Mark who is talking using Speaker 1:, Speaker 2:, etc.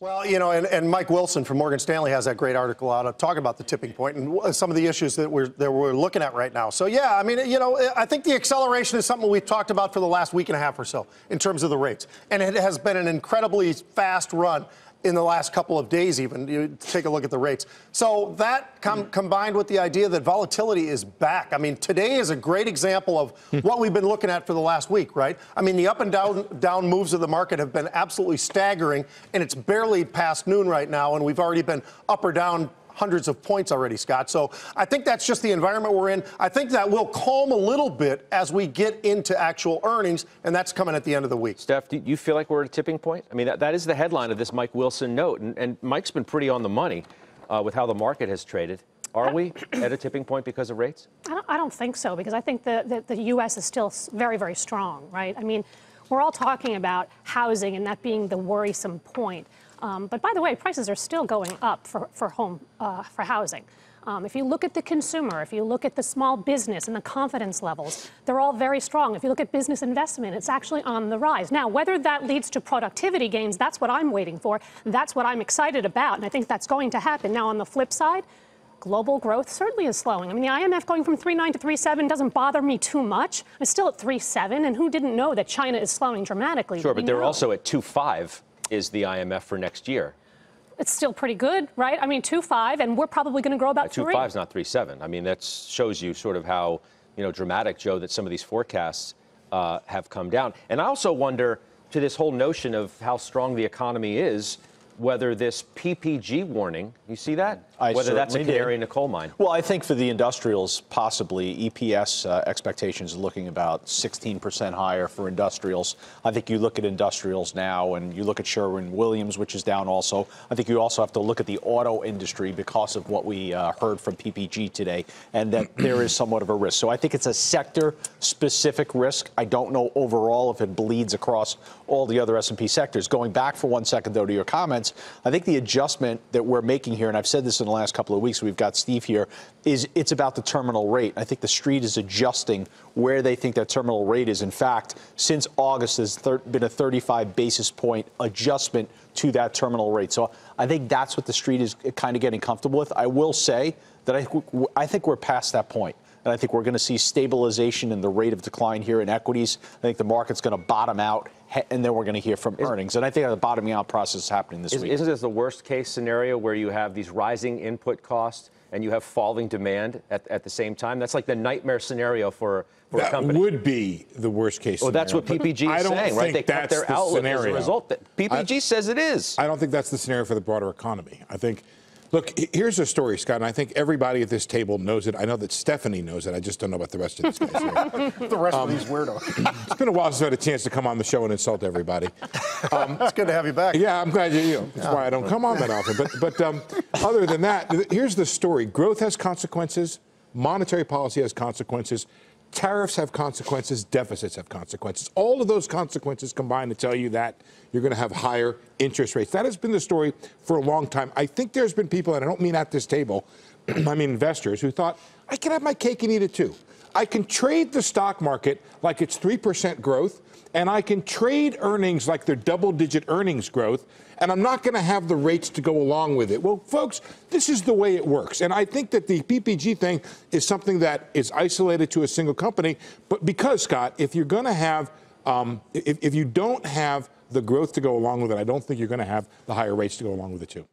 Speaker 1: Well, and Mike Wilson from Morgan Stanley has that great article out talking about the tipping point and some of the issues that we're looking at right now. So, yeah, I mean, I think the acceleration is something we've talked about for the last week and a half or so in terms of the rates. And it has been an incredibly fast run in the last couple of days even. You take a look at the rates. So that combined with the idea that volatility is back. I mean, today is a great example of what we've been looking at for the last week, right? I mean, the up and down moves of the market have been absolutely staggering, and it's barely past noon right now, and we've already been up or down hundreds of points already, Scott. So I think that's just the environment we're in. I think that will calm a little bit as we get into actual earnings, and that's coming at the end of the week.
Speaker 2: Steph, do you feel like we're at a tipping point? I mean, that is the headline of this Mike Wilson note, and Mike's been pretty on the money with how the market has traded. Are we at a tipping point because of rates?
Speaker 3: I don't think so, because I think the U.S. is still very, very strong, right? I mean, we're all talking about housing and that being the worrisome point. But by the way, prices are still going up for housing. If you look at the consumer, if you look at the small business and the confidence levels, they're all very strong. If you look at business investment, it's actually on the rise. Now, whether that leads to productivity gains, that's what I'm waiting for. That's what I'm excited about, and I think that's going to happen. Now, on the flip side, global growth certainly is slowing. I mean, the IMF going from 3.9 to 3.7 doesn't bother me too much. I'm still at 3.7, and who didn't know that China is slowing dramatically?
Speaker 2: Sure, but they're also at 2.5 is the IMF for next year.
Speaker 3: It's still pretty good, right? I mean, 2.5, and we're probably going to grow about 3.
Speaker 2: 2.5 is not 3.7. I mean, that shows you sort of how, dramatic, Joe, that some of these forecasts have come down. And I also wonder, to this whole notion of how strong the economy is, whether this PPG warning, you see that? Whether that's a canary in a coal mine.
Speaker 4: Well, I think for the industrials, possibly EPS expectations are looking about 16% higher for industrials. I think you look at industrials now and you look at Sherwin-Williams, which is down also. I think you also have to look at the auto industry because of what we heard from PPG today, and that there is somewhat of a risk. So I think it's a sector-specific risk. I don't know overall if it bleeds across all the other S&P sectors. Going back for 1 second, though, to your comments, I think the adjustment that we're making here, and I've said this in the last couple of weeks, we've got Steve here, is it's about the terminal rate. I think the street is adjusting where they think that terminal rate is. In fact, since August, there's been a 35 basis point adjustment to that terminal rate. So I think that's what the street is kind of getting comfortable with. I will say that I think we're past that point. And I think we're going to see stabilization in the rate of decline here in equities. I think the market's going to bottom out, and then we're going to hear from earnings. And I think the bottoming out process is happening this week.
Speaker 2: Isn't this the worst case scenario where you have these rising input costs and you have falling demand at the same time? That's like the nightmare scenario for a company.
Speaker 5: That would be the worst case scenario.
Speaker 2: Well, that's what PPG is saying, right? They cut their outlook as a result. PPG says it is.
Speaker 5: I don't think that's the scenario for the broader economy. I think, look, here's a story, Scott, and I think everybody at this table knows it. I know that Stephanie knows it. I just don't know about the rest of these guys here.
Speaker 1: The rest of these weirdos.
Speaker 5: It's been a while since I had a chance to come on the show and insult everybody.
Speaker 1: It's good to have you back.
Speaker 5: Yeah, I'm glad that's why I don't come on that often. But other than that, here's the story. Growth has consequences. Monetary policy has consequences. Tariffs have consequences. Deficits have consequences. All of those consequences combine to tell you that you're going to have higher interest rates. That has been the story for a long time. I think there's been people, and I don't mean at this table, I mean investors, who thought, I can have my cake and eat it too. I can trade the stock market like it's 3% growth, and I can trade earnings like they're double-digit earnings growth, and I'm not going to have the rates to go along with it. Well, folks, this is the way it works. And I think that the PPG thing is something that is isolated to a single company. But because, Scott, if you're going to have, if you don't have the growth to go along with it, I don't think you're going to have the higher rates to go along with it, too.